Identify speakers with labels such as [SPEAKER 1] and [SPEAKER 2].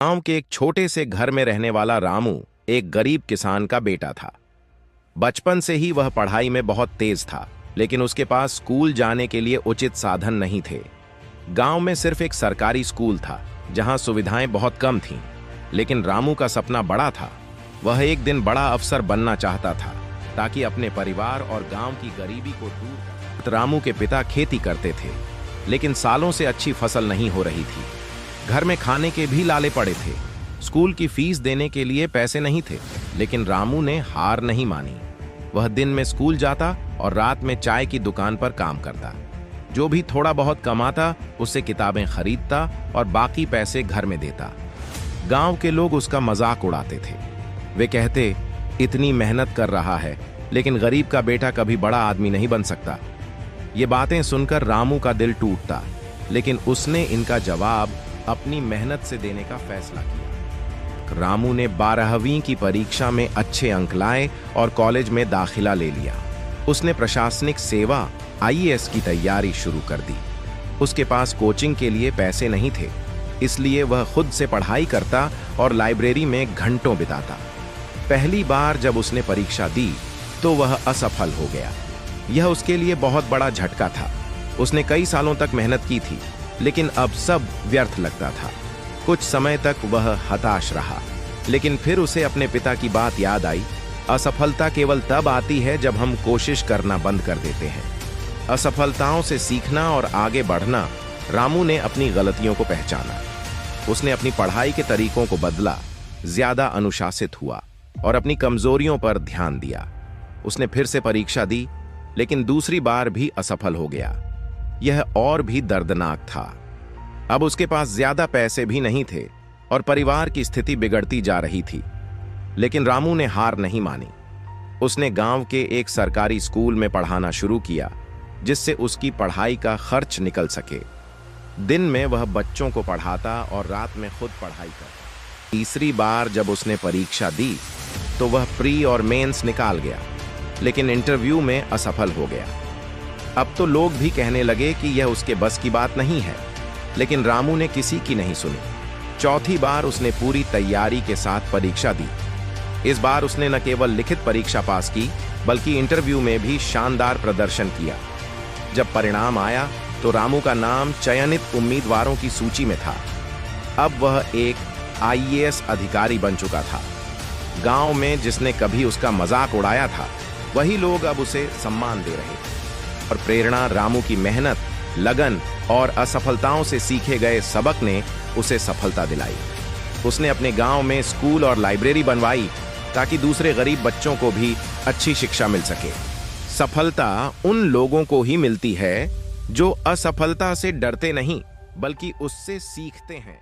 [SPEAKER 1] गांव के एक छोटे से घर में रहने वाला रामू एक गरीब किसान का बेटा था। बचपन से ही वह पढ़ाई में बहुत तेज था, लेकिन उसके पास स्कूल जाने के लिए उचित साधन नहीं थे। गांव में सिर्फ एक सरकारी स्कूल था, जहां सुविधाएं बहुत कम थीं, लेकिन रामू का सपना बड़ा था। वह एक दिन बड़ा अफसर बनना चाहता था, ताकि अपने परिवार और गांव की गरीबी को दूर कर। रामू के पिता खेती करते थे, लेकिन सालों से अच्छी फसल नहीं हो रही थी। घर में खाने के भी लाले पड़े थे। स्कूल की फीस देने के लिए पैसे नहीं थे, लेकिन रामू ने हार नहीं मानी। वह दिन में स्कूल जाता और रात में चाय की दुकान पर काम करता। जो भी थोड़ा बहुत कमाता उससे किताबें खरीदता और बाकी पैसे घर में देता। गांव के लोग उसका मजाक उड़ाते थे। वे कहते, इतनी मेहनत कर रहा है, लेकिन गरीब का बेटा कभी बड़ा आदमी नहीं बन सकता। ये बातें सुनकर रामू का दिल टूटता, लेकिन उसने इनका जवाब अपनी मेहनत से देने का फैसला किया। रामू ने 12वीं की परीक्षा में अच्छे अंक लाए और कॉलेज में दाखिला ले लिया। उसने प्रशासनिक सेवा आईएएस की तैयारी शुरू कर दी। उसके पास कोचिंग के लिए पैसे नहीं थे, इसलिए वह खुद से पढ़ाई करता और लाइब्रेरी में घंटों बिताता। पहली बार जब उसने परीक्षा दी तो वह असफल हो गया। यह उसके लिए बहुत बड़ा झटका था। उसने कई सालों तक मेहनत की थी, लेकिन अब सब व्यर्थ लगता था। कुछ समय तक वह हताश रहा, लेकिन फिर उसे अपने पिता की बात याद आई। असफलता केवल तब आती है जब हम कोशिश करना बंद कर देते हैं। असफलताओं से सीखना और आगे बढ़ना। रामू ने अपनी गलतियों को पहचाना। उसने अपनी पढ़ाई के तरीकों को बदला, ज्यादा अनुशासित हुआ और अपनी कमजोरियों पर ध्यान दिया। उसने फिर से परीक्षा दी, लेकिन दूसरी बार भी असफल हो गया। यह और भी दर्दनाक था। अब उसके पास ज्यादा पैसे भी नहीं थे और परिवार की स्थिति बिगड़ती जा रही थी, लेकिन रामू ने हार नहीं मानी। उसने गांव के एक सरकारी स्कूल में पढ़ाना शुरू किया, जिससे उसकी पढ़ाई का खर्च निकल सके। दिन में वह बच्चों को पढ़ाता और रात में खुद पढ़ाई करता। तीसरी बार जब उसने परीक्षा दी तो वह प्री और मेंस निकाल गया, लेकिन इंटरव्यू में असफल हो गया। अब तो लोग भी कहने लगे कि यह उसके बस की बात नहीं है, लेकिन रामू ने किसी की नहीं सुनी। चौथी बार उसने पूरी तैयारी के साथ परीक्षा दी। इस बार उसने न केवल लिखित परीक्षा पास की, बल्कि इंटरव्यू में भी शानदार प्रदर्शन किया। जब परिणाम आया तो रामू का नाम चयनित उम्मीदवारों की सूची में था। अब वह एक आईएएस अधिकारी बन चुका था। गांव में जिसने कभी उसका मजाक उड़ाया था, वही लोग अब उसे सम्मान दे रहे थे। और प्रेरणा, रामू की मेहनत, लगन और असफलताओं से सीखे गए सबक ने उसे सफलता दिलाई। उसने अपने गांव में स्कूल और लाइब्रेरी बनवाई, ताकि दूसरे गरीब बच्चों को भी अच्छी शिक्षा मिल सके। सफलता उन लोगों को ही मिलती है जो असफलता से डरते नहीं, बल्कि उससे सीखते हैं।